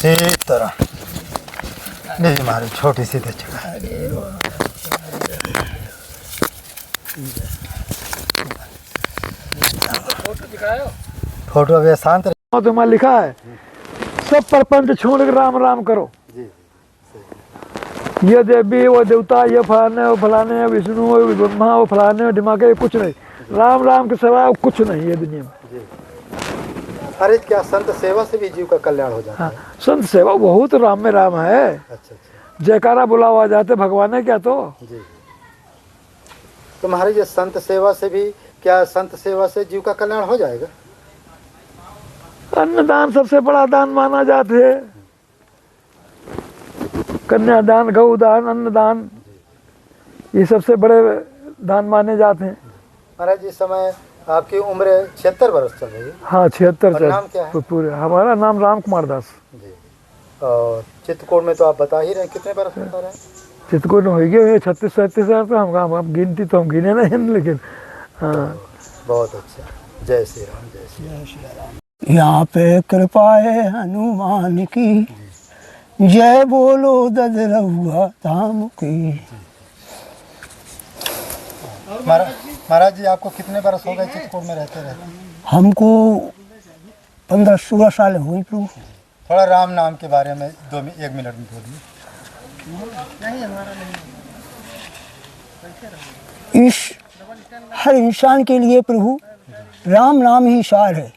इसी तरह नहीं हमारी छोटी सी जगह। फोटो अभी शांत तुम्हारा लिखा है सब प्रपंच छोड़ के राम राम करो। ये देवी वो देवता ये फलाने वो फलाने विष्णु वो ब्रह्मा वो फलाने दिमागे कुछ नहीं, राम राम के सिवा कुछ नहीं है दुनिया में। अरे क्या संत सेवा से भी जीव का कल्याण हो जाता है? संत सेवा बहुत राम में राम है। अच्छा। जयकारा बुलावा जाते भगवान है क्या तो। जी। तो महाराज ये संत सेवा से भी, क्या संत सेवा से जीव का कल्याण हो जाएगा? अन्नदान सबसे बड़ा दान माना जाता है। कन्यादान, गौदान, अन्नदान ये सबसे बड़े दान माने जाते हैं। महाराज इस समय आपकी उम्र 76 वर्ष चल रही है? हाँ 76 और नाम क्या है? पूरे हमारा नाम राम कुमार दास जी। और चित्रकूट में तो आप बता ही रहे कितने बरस बता रहे हैं? चित्रकूट में हो गए 36-37 साल तो हम गिनती तो हम गिने नहीं, लेकिन हाँ। बहुत अच्छा। जय श्री राम, जय श्री राम। यहाँ पे कृपा है हनुमान की, जय बोलो ददरहुआ धाम की। महाराज जी आपको कितने बरस हो गए चित्रकूट में रहते रहते? हमको 15-16 साल हुई प्रभु। थोड़ा राम नाम के बारे में 1 मिनट में बोलिए। इस हर इंसान के लिए प्रभु राम नाम ही सार है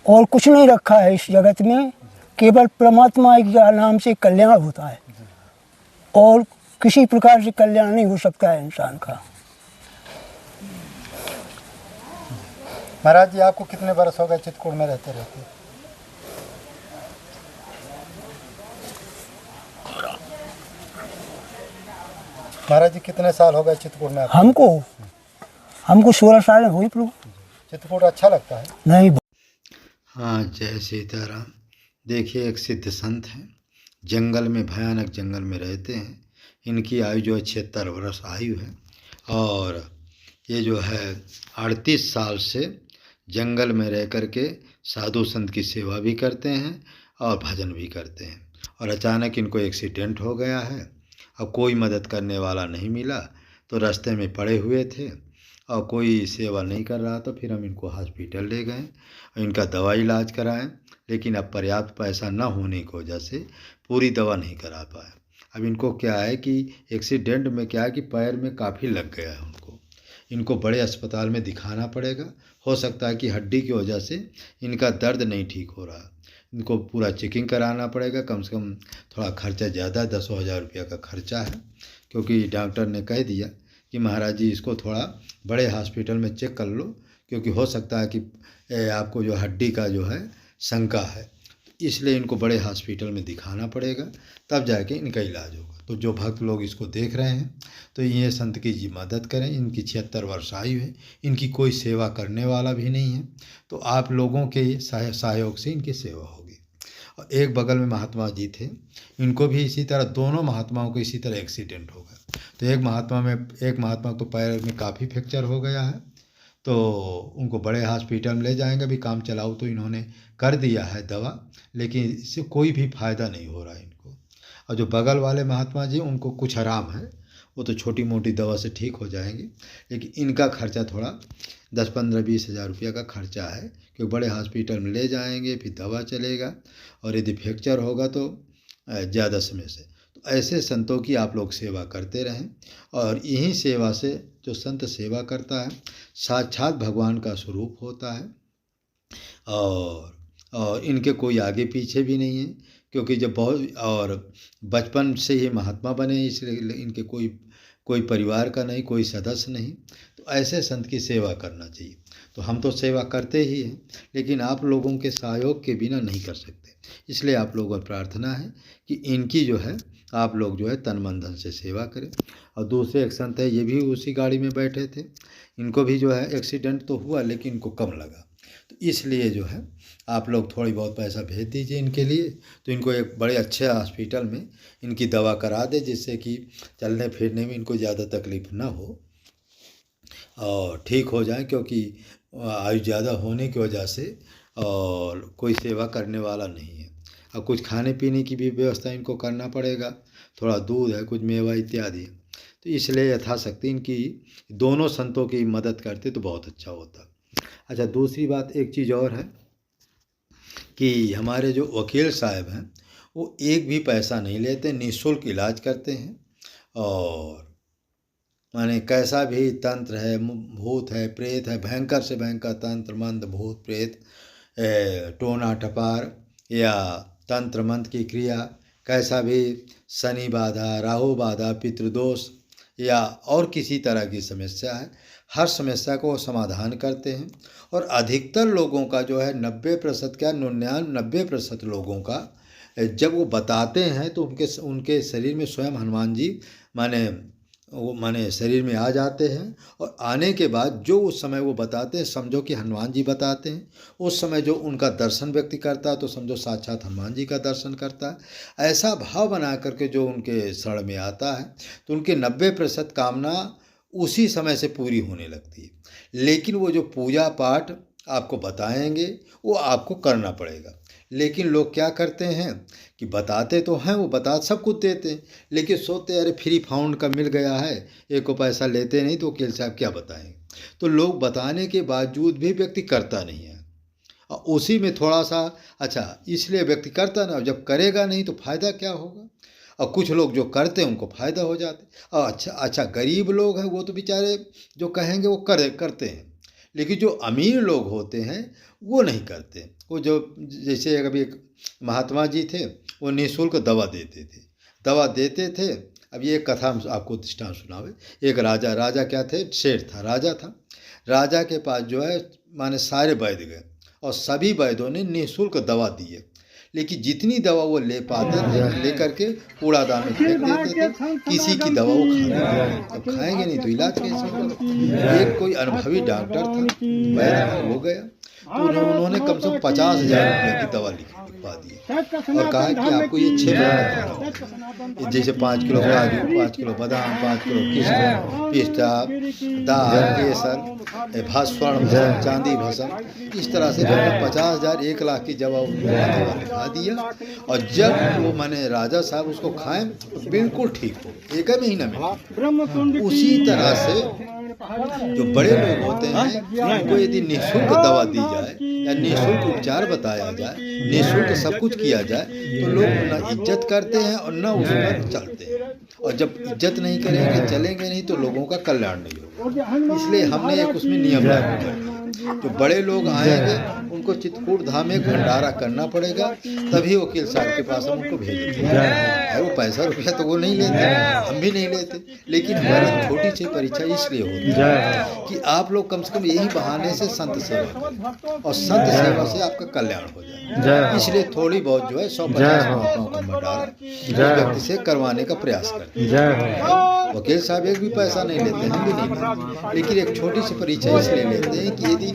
और कुछ नहीं रखा है इस जगत में। केवल परमात्मा के नाम से कल्याण होता है और किसी प्रकार से कल्याण नहीं हो सकता है इंसान का। महाराज जी आपको कितने बरस हो गए चित्रकूट में रहते रहते? महाराज जी कितने साल हो गए चित्रकूट में? हमको 16 साल हुई प्रभु। चित्रकूट अच्छा लगता है? नहीं। हाँ, जय सीताराम। देखिए एक सिद्ध संत हैं, जंगल में, भयानक जंगल में रहते हैं। इनकी आयु जो है 76 वर्ष आयु है और ये जो है 38 साल से जंगल में रह कर के साधु संत की सेवा भी करते हैं और भजन भी करते हैं। और अचानक इनको एक्सीडेंट हो गया है। अब कोई मदद करने वाला नहीं मिला तो रास्ते में पड़े हुए थे और कोई सेवा नहीं कर रहा, तो फिर हम इनको हॉस्पिटल ले गए और इनका दवा इलाज कराएं, लेकिन अब पर्याप्त पैसा न होने की वजह से पूरी दवा नहीं करा पाए। अब इनको क्या है कि एक्सीडेंट में क्या है कि पैर में काफ़ी लग गया है इनको बड़े अस्पताल में दिखाना पड़ेगा। हो सकता है कि हड्डी की वजह से इनका दर्द नहीं ठीक हो रहा, इनको पूरा चेकिंग कराना पड़ेगा। कम से कम थोड़ा खर्चा ज़्यादा 10,000 रुपया का खर्चा है, क्योंकि डॉक्टर ने कह दिया कि महाराज जी इसको थोड़ा बड़े हॉस्पिटल में चेक कर लो, क्योंकि हो सकता है कि आपको जो हड्डी का जो है शंका है, इसलिए इनको बड़े हॉस्पिटल में दिखाना पड़ेगा, तब जाके इनका इलाज होगा। तो जो भक्त लोग इसको देख रहे हैं तो ये संत की जी मदद करें। इनकी 76 वर्ष आयु है, इनकी कोई सेवा करने वाला भी नहीं है, तो आप लोगों के सहयोग से इनकी सेवा होगी। और एक बगल में महात्मा जी थे, इनको भी इसी तरह, दोनों महात्माओं को इसी तरह एक्सीडेंट हो गया। तो एक महात्मा तो पैर में काफ़ी फ्रैक्चर हो गया है, तो उनको बड़े हॉस्पिटल में ले जाएंगे। अभी काम चलाओ तो इन्होंने कर दिया है दवा, लेकिन इससे कोई भी फ़ायदा नहीं हो रहा है इनको। और जो बगल वाले महात्मा जी उनको कुछ आराम है, वो तो छोटी मोटी दवा से ठीक हो जाएंगे, लेकिन इनका खर्चा थोड़ा 10-15-20 हज़ार रुपया का खर्चा है, क्योंकि बड़े हॉस्पिटल में ले जाएंगे, फिर दवा चलेगा और यदि फ्रैक्चर होगा तो ज़्यादा समय से। तो ऐसे संतों की आप लोग सेवा करते रहें, और यही सेवा से जो संत सेवा करता है साक्षात भगवान का स्वरूप होता है। और इनके कोई आगे पीछे भी नहीं है, क्योंकि जब बहुत और बचपन से ही महात्मा बने, इसलिए इनके कोई परिवार का नहीं, कोई सदस्य नहीं। तो ऐसे संत की सेवा करना चाहिए। तो हम तो सेवा करते ही हैं, लेकिन आप लोगों के सहयोग के बिना नहीं कर सकते। इसलिए आप लोगों को प्रार्थना है कि इनकी जो है आप लोग जो है तन मन धन से सेवा करें। और दूसरे एक संत है, ये भी उसी गाड़ी में बैठे थे, इनको भी जो है एक्सीडेंट तो हुआ, लेकिन इनको कम लगा। तो इसलिए जो है आप लोग थोड़ी बहुत पैसा भेज दीजिए इनके लिए, तो इनको एक बड़े अच्छे हॉस्पिटल में इनकी दवा करा दे, जिससे कि चलने फिरने में इनको ज़्यादा तकलीफ़ ना हो और ठीक हो जाए, क्योंकि आयु ज़्यादा होने की वजह से और कोई सेवा करने वाला नहीं है। और कुछ खाने पीने की भी व्यवस्था इनको करना पड़ेगा, थोड़ा दूध है, कुछ मेवा इत्यादि। तो इसलिए यथाशक्ति इनकी दोनों संतों की मदद करते तो बहुत अच्छा होता। अच्छा, दूसरी बात एक चीज़ और है कि हमारे जो वकील साहब हैं वो एक भी पैसा नहीं लेते, निःशुल्क इलाज करते हैं। और माने कैसा भी तंत्र है, भूत है, प्रेत है, भयंकर से भयंकर तंत्र मंत्र भूत प्रेत, टोना टपार या तंत्र मंत्र की क्रिया, कैसा भी शनि बाधा, राहु बाधा, पितृदोष या और किसी तरह की समस्या है, हर समस्या को वो समाधान करते हैं। और अधिकतर लोगों का जो है 90% क्या 99% लोगों का जब वो बताते हैं तो उनके शरीर में स्वयं हनुमान जी माने शरीर में आ जाते हैं। और आने के बाद जो उस समय वो बताते हैं, समझो कि हनुमान जी बताते हैं, उस समय जो उनका दर्शन व्यक्ति करता है तो समझो साक्षात हनुमान जी का दर्शन करता है। ऐसा भाव बना करके जो उनके शरण में आता है तो उनके 90% कामना उसी समय से पूरी होने लगती है। लेकिन वो जो पूजा पाठ आपको बताएंगे वो आपको करना पड़ेगा। लेकिन लोग क्या करते हैं कि बताते तो हैं, वो बता सब कुछ देते हैं, लेकिन सोचते अरे फ्री फाउंड का मिल गया है, एक को पैसा लेते नहीं तो वकील साहब क्या बताएंगे। तो लोग बताने के बावजूद भी व्यक्ति करता नहीं है, और उसी में थोड़ा सा अच्छा इसलिए व्यक्ति करता ना, जब करेगा नहीं तो फ़ायदा क्या होगा। और कुछ लोग जो करते हैं उनको फ़ायदा हो जाते। और अच्छा गरीब लोग हैं वो तो बेचारे जो कहेंगे वो करते हैं, लेकिन जो अमीर लोग होते हैं वो नहीं करते। वो जो जैसे अभी एक महात्मा जी थे, वो निःशुल्क दवा देते थे। अब ये कथा आपको दृष्टांत सुनावे। एक राजा क्या थे, शेर था, राजा था। राजा के पास जो है माने सारे वैद्य गए और सभी वैद्यों ने निःशुल्क दवा दी है, लेकिन जितनी दवा वो ले पाते थे लेकर के कूड़ादान में फेंक देते थे। किसी की दवा वो खा अब खाएंगे नहीं तो इलाज कैसे होगा। एक कोई अनुभवी डॉक्टर था, वैद्य हो गया, तो उन्होंने कम से कम 50,000 रुपये की दवा लिखवा दी और कहा कि आपको ये 6 महीने खाना, जैसे 5 किलो काजू, 5 किलो बादाम, 5 किलो किशमिश, पिस्ता, दाल, केसर, भास्वर्ण, चांदी भस्म, इस तरह से 50,000 1 लाख की दवा लिखा दिया। और जब वो माने राजा साहब उसको खाएं तो बिल्कुल ठीक हो, 1 महीना में। उसी तरह से जो बड़े लोग होते हैं उनको यदि निःशुल्क दवा दी जाए या निःशुल्क उपचार बताया जाए, निःशुल्क सब कुछ किया जाए, तो लोग ना इज्जत करते हैं और ना उस पर चलते हैं। और जब इज्जत नहीं करेंगे, चलेंगे नहीं, तो लोगों का कल्याण नहीं होगा। इसलिए हमने एक उसमें नियम लागू कर, जो बड़े लोग आएंगे उनको चित्रकूट धाम में भंडारा करना पड़ेगा, तभी वकील साहब के पास हम उनको भेजते हैं। वो पैसा रुपया तो वो नहीं लेते, हम भी नहीं लेते, लेकिन हमारी छोटी सी परीक्षा इसलिए होती है कि आप लोग कम से कम यही बहाने से संत सेवा करें और संत सेवा से आपका कल्याण हो जाए। इसलिए थोड़ी बहुत जो है 150 महात्माओं का भंडारा व्यक्ति से करवाने का प्रयास करते हैं। वकील साहब एक भी पैसा नहीं लेते, हम भी नहीं लेते, लेकिन एक छोटी सी परीक्षा इसलिए लेते हैं कि यदि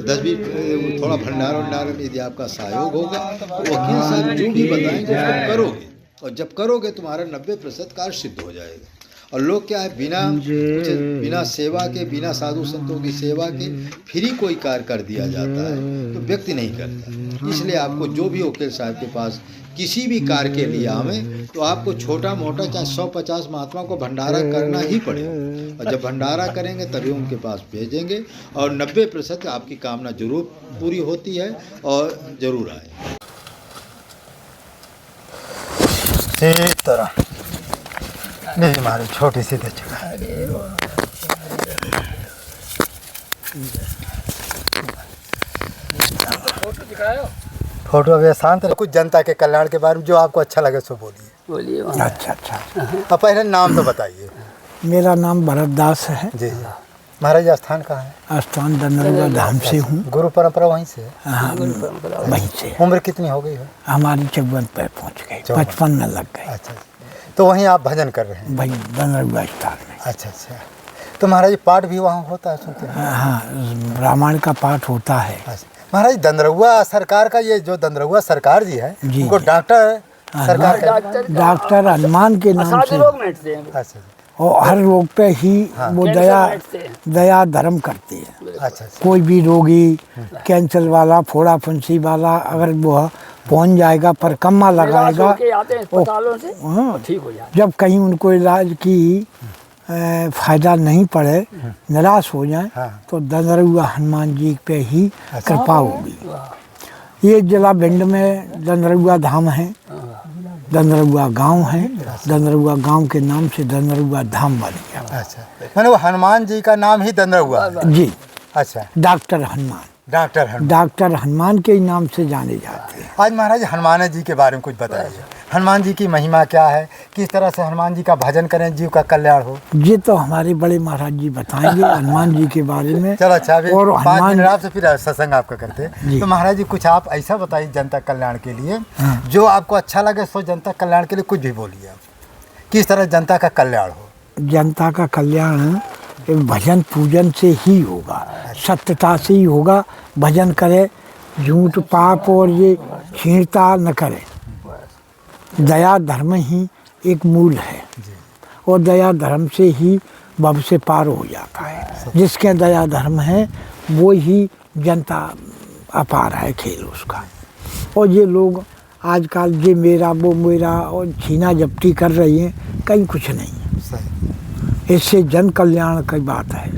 10-20 थोड़ा भंडारा में यदि आपका सहयोग होगा तो वकील साहब जो भी बताएंगे उसको करोगे, और जब करोगे तुम्हारा 90% कार्य सिद्ध हो जाएगा। और लोग क्या है, बिना सेवा के, बिना साधु संतों की सेवा के फ्री कोई कार्य कर दिया जाता है तो व्यक्ति नहीं करता। इसलिए आपको जो भी वकील साहब के पास किसी भी कार्य के लिए आवे तो आपको छोटा मोटा चाहे 150 महात्मा को भंडारा करना ही पड़ेगा। और जब भंडारा करेंगे तभी उनके पास भेजेंगे, और 90% आपकी कामना जरूर पूरी होती है और जरूर आए। तरह नहीं हमारी छोटी सी दक्षिणा। फोटो अभी शांत रहो। कुछ जनता के कल्याण के बारे में जो आपको अच्छा लगे सो बोलिए। अच्छा। अब पहले नाम तो बताइए। मेरा नाम भरतदास है जी। महाराज स्थान कहाँ है? स्थान दंदरुआ धाम से हूँ। गुरु परंपरा वहीं से? हाँ, वहीं से। उम्र कितनी हो गई है? हमारी 54 पे पहुँच गई, 55 में लग गए। अच्छा, तो वहीं आप भजन कर रहे हैं? भाई दंदरुआ स्थान में। अच्छा। तो महाराज पाठ भी वहाँ होता है सुनते हैं? हाँ, रामायण का पाठ होता है। महाराज दंदरुआ सरकार का, ये जो दंदरुआ सरकार जी है उनको डॉक्टर सरकार डॉक्टर हनुमान के नाम से। अच्छा। और हर रोग पे ही वो दया धर्म करते हैं। अच्छा कोई भी रोगी, कैंसर वाला, फोड़ा फुंसी वाला, अगर वो पहुंच जाएगा पर कम्मा लगाएगा, जब कहीं उनको इलाज की फायदा नहीं पड़े, निराश हो जाए, तो दंदरुआ हनुमान जी पे ही कृपा होगी। ये जिला भिंड में दंदरुआ धाम है, दंदरुआ गांव है, दंदरुआ गांव के नाम से दंदरुआ धाम बन गया। अच्छा, मैंने वो हनुमान जी का नाम ही दंदरुआ है। जी, अच्छा, डॉक्टर हनुमान, डॉक्टर हनुमान के ही नाम से जाने जाते हैं। आज महाराज हनुमान जी के बारे में कुछ बताइए। हनुमान जी की महिमा क्या है, किस तरह से हनुमान जी का भजन करें जीव का कल्याण हो? ये तो हमारे बड़े महाराज जी बताएंगे हनुमान जी के बारे में। चलो अच्छा, अभी और 5 मिनट आपसे फिर सत्संग आपका करते हैं। जी। तो महाराज जी कुछ आप ऐसा बताइए जनता कल्याण के लिए, जो आपको अच्छा लगे, सो जनता कल्याण के लिए कुछ भी बोलिए आप, किस तरह जनता का कल्याण हो। जनता का कल्याण भजन पूजन से ही होगा, सत्यता से ही होगा। भजन करे, झूठ पाप और ये छीनता न करे। दया धर्म ही एक मूल है, और दया धर्म से ही भव से पार हो जाता है। जिसके दया धर्म है वो ही जनता अपार है खेल उसका। और ये लोग आजकल ये मेरा वो मेरा और छीना झपटी कर रही हैं, कहीं कुछ नहीं है। इससे जन कल्याण की बात है।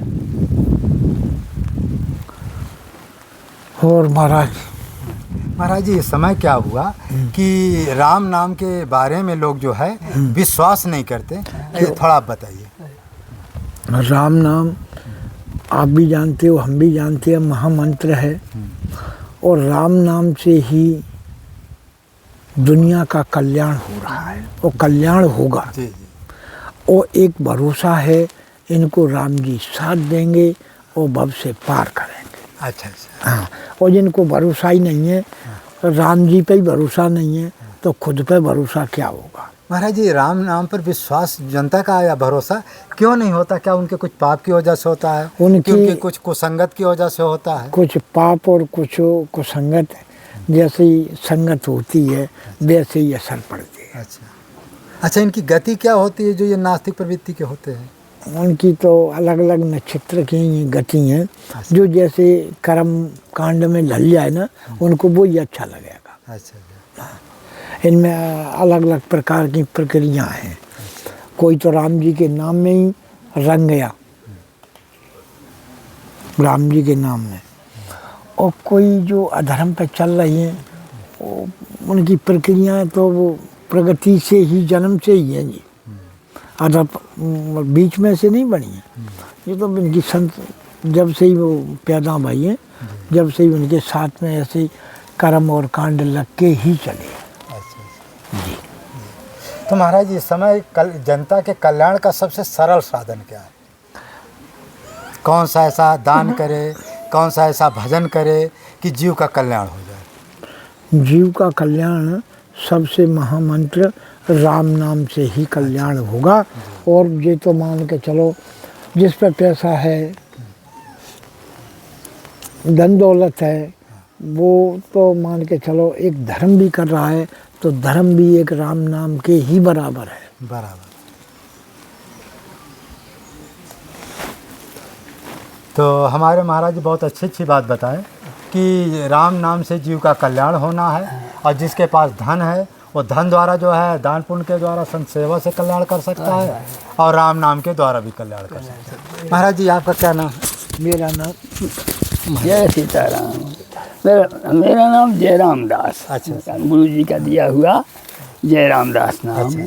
और महाराज जी इस समय क्या हुआ कि राम नाम के बारे में लोग जो है विश्वास नहीं करते, ये थोड़ा आप बताइए। राम नाम आप भी जानते हो, हम भी जानते हैं, महामंत्र है। और राम नाम से ही दुनिया का कल्याण हो रहा है, और कल्याण होगा। जी। और एक भरोसा है, इनको राम जी साथ देंगे और भव से पार करेंगे। अच्छा। हाँ, और जिनको भरोसा ही नहीं है, राम जी पे ही भरोसा नहीं है, तो खुद पे भरोसा क्या होगा। महाराज जी राम नाम पर विश्वास जनता का या भरोसा क्यों नहीं होता? क्या उनके कुछ पाप की वजह से होता है, उनकी कुछ कुसंगत की वजह से होता है? कुछ पाप और कुछ कुसंगत, जैसी संगत होती है वैसे ही असर पड़ती है। अच्छा, इनकी गति क्या होती है जो ये नास्तिक प्रवृत्ति के होते हैं? उनकी तो अलग अलग नक्षत्र की गति हैं, जो जैसे कर्म कांड में ढल जाए ना, उनको वो ही अच्छा लगेगा। अच्छा। इनमें अलग अलग प्रकार की प्रक्रिया हैं। कोई तो राम जी के नाम में ही रंग गया, राम जी के नाम में, और कोई जो अधर्म पे चल रही हैं, उनकी प्रक्रियाएं तो वो प्रगति से ही, जन्म से ही हैं जी, अधर बीच में से नहीं बनी है। ये तो इनकी संत जब से ही वो पैदा हुई है, जब से ही उनके साथ में ऐसे कर्म और कांड लग के ही चले। जी। तो महाराज इस समय जनता के कल्याण का सबसे सरल साधन क्या है? कौन सा ऐसा दान करे, कौन सा ऐसा भजन करे कि जीव का कल्याण हो जाए? जीव का कल्याण सबसे महामंत्र राम नाम से ही कल्याण होगा। और ये तो मान के चलो, जिस पर पैसा है, धन दौलत है, वो तो मान के चलो एक धर्म भी कर रहा है, तो धर्म भी एक राम नाम के ही बराबर है। बराबर। तो हमारे महाराज बहुत अच्छी बात बताएं कि राम नाम से जीव का कल्याण होना है, और जिसके पास धन है वो धन द्वारा जो है दान पुण्य के द्वारा संत सेवा से कल्याण कर सकता है, और राम नाम के द्वारा भी कल्याण कर सकता है। महाराज जी आपका क्या नाम? मेरा नाम जय सीताराम। मेरा नाम जयराम दास। अच्छा। गुरु जी का दिया हुआ जयराम दास नाम है।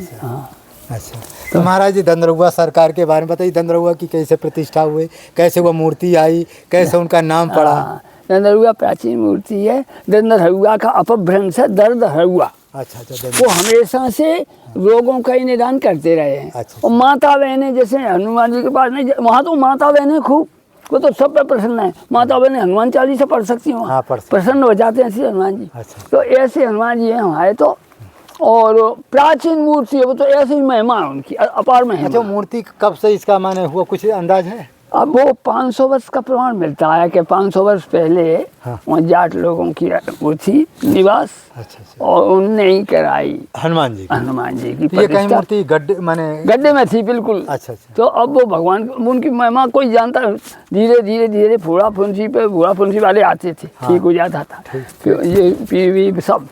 अच्छा। तो महाराज जी दंदरुआ सरकार के बारे में बताइए। दंदरुआ की कैसे प्रतिष्ठा हुई, कैसे वो मूर्ति आई, कैसे उनका नाम पड़ा? दंदरुआ प्राचीन मूर्ति है। दंदरुआ का अपभ्रंश है दर्द हरुआ। अच्छा। वो हमेशा से रोगों का ही निदान करते रहे हैं। अच्छा। और माता बहनें जैसे हनुमान जी के पास नहीं, वहाँ तो माता बहनें खूब, वो तो सब पे प्रसन्न है। माता बहनें हनुमान चालीसा पढ़ सकती हैं, हाँ, प्रसन्न हो जाते हैं ऐसे हनुमान जी। अच्छा। तो ऐसे हनुमान जी हैं हमारे तो, और प्राचीन मूर्ति है वो, तो ऐसे ही महिमा है उनकी, अपार महिमा। अच्छा, मूर्ति कब से इसका माने हुआ, कुछ अंदाज है? अब वो 500 वर्ष का प्रमाण मिलता है कि 500 वर्ष पहले वहाँ जाट लोगों की वो थी निवास, अच्छा। और उनने ही कराई हनुमान जी हनुमान जी की ये कहीं प्रतिष्ठा। मूर्ति गड्ढे में थी बिल्कुल। अच्छा। तो अब वो भगवान उनकी महिमा कोई जानता, धीरे धीरे धीरे फूड़ा फुंसी वाले आते थे, ठीक हो जाता था, फिर ये पीर सब।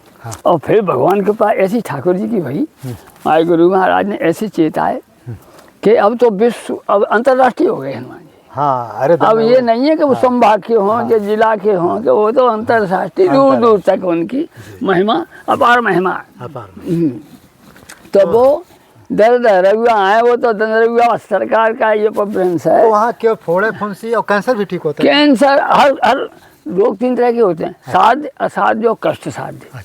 और फिर भगवान के पास ऐसी ठाकुर जी की भाई हमारे गुरु महाराज ने ऐसे चेताए कि अब तो विश्व अब अंतर्राष्ट्रीय हो गए हनुमान जी। हाँ, अरे अब ये नहीं है कि वो संभाग के हों या जिला के हों, कि वो तो अंतर्राष्ट्रीय दूर दूर तक उनकी महिमा अपार महिमा। तो वो दरगुआ आए, वो तो दरगुआ सरकार का ये प्रॉब्लम्स है। तो वहाँ क्यों फोड़े फुंसी और कैंसर भी ठीक होता है? कैंसर हर रोग 3 तरह के होते हैं, साध्य असाध्य और कष्ट साध्य।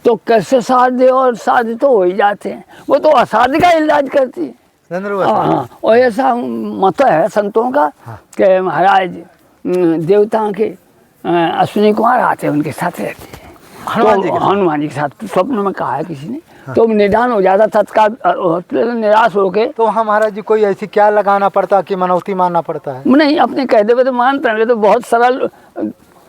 तो कष्ट साध्य और साध्य तो हो ही जाते हैं, वो तो असाध्य का इलाज करती है। हाँ, और ऐसा मत है संतों का कि महाराज देवताओं के अश्विनी कुमार आते हैं, उनके साथ रहते हैं हनुमान जी के साथ। स्वप्न में कहा है किसी ने, तो निदान हो जाता तत्काल, हॉस्पिटल निराश होके। तो वहाँ महाराज जी कोई ऐसी क्या लगाना पड़ता कि मनौती मानना पड़ता है? नहीं, अपने कह दे तो मानते हैं, तो बहुत सरल,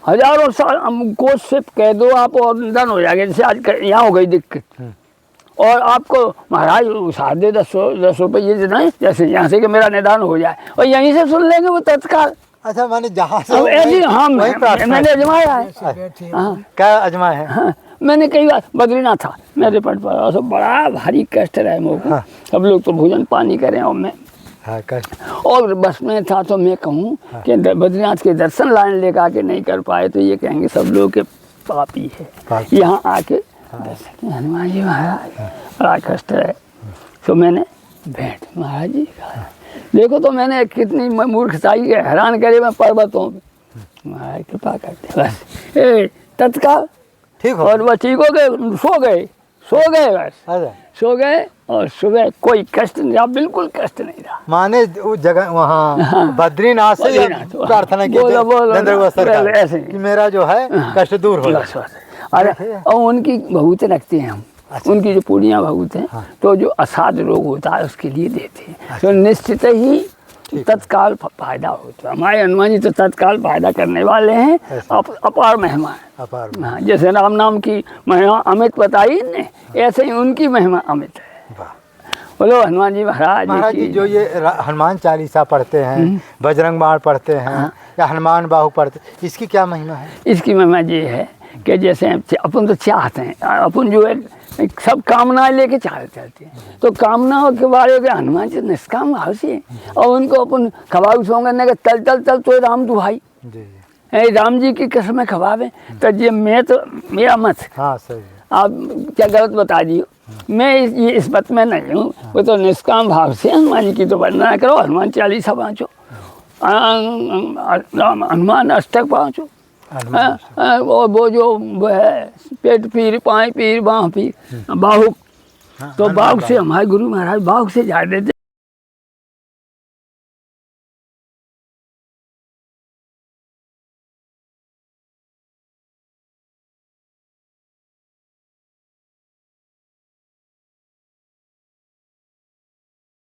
हजारों साल कोच से कह दो आप और निदान हो जाएगा। जैसे आज यहाँ हो गई दिक्कत और आपको महाराज उसार दे 10 रुपये ये देना है, जैसे यहाँ से कि मेरा निदान हो जाए, और यहीं से सुन लेंगे वो तत्काल। अच्छा, मैंने जहाँ से हाँ, मैंने अजमाया है। हाँ, क्या अजमाया है? हाँ, मैंने कई बार बद्रीनाथ था मेरे पट पर, सब बड़ा भारी कष्ट रहे मुझको। हाँ। सब लोग तो भोजन पानी करें और मैं और बस में था, तो मैं कहूँ कि बद्रीनाथ के दर्शन लाइन लेकर आके नहीं कर पाए तो ये कहेंगे सब लोग के पापी है। यहाँ आके दर्शन, हनुमान जी महाराज बड़ा कष्ट है। तो मैंने भेंट महाराज जी कहा, देखो तो मैंने कितनी मूर्खताई है, हैरान करे मैं पर्वतों में, महाराज कृपा करते बस तत्काल ठीक हो। और वह ठीक हो गए, सो गए बस, सो गए। और सुबह कोई कष्ट नहीं रहा, बिल्कुल कष्ट नहीं रहा। माने उस जगह वहाँ बद्रीनाथ से प्रार्थना की ऐसे कि मेरा जो है कष्ट दूर हो जाए। अरे और उनकी बहुत रखते हैं हम। अच्छा। उनकी जो पूर्णिया बहुत हैं। हाँ। तो जो असाध्य रोग होता है उसके लिए देते हैं। अच्छा। तो निश्चित ही तत्काल फायदा होता है। हमारे हनुमान जी तो तत्काल फायदा करने वाले हैं, अपार महिमा है। हाँ, जैसे राम नाम की महिमा अमित बताई ने, ऐसे ही उनकी महिमा अमित है। बोलो हनुमान जी महाराज जी। जो ये हनुमान चालीसा पढ़ते हैं, बजरंग बाण पढ़ते हैं, या हनुमान बाहु पढ़ते हैं, इसकी क्या महिमा है? इसकी महिमा ये है कि जैसे अपन तो चाहते हैं, अपन जो है सब कामनाएं लेके चलते हैं, तो कामनाओं के बारे में हनुमान जी निष्काम भाव से, और उनको अपन खवाऊ सोंगे कि तल तल तल तो राम दुहाई, राम जी की कसम खवावे। तो ये मैं तो मेरा मत। हाँ सही, आप क्या गलत बता दियो, मैं इस मत में नहीं हूँ। वो तो निष्काम भाव से हनुमान जी की तो वंदना करो, हनुमान चालीसा पाँचो, हनुमान अष्टक पाँचो, और वो जो वो है पेट पीर, पाँव पीर, बाँह पीर, बाहु। तो बाहु से हमारे गुरु महाराज बाहु से झाड़ देते।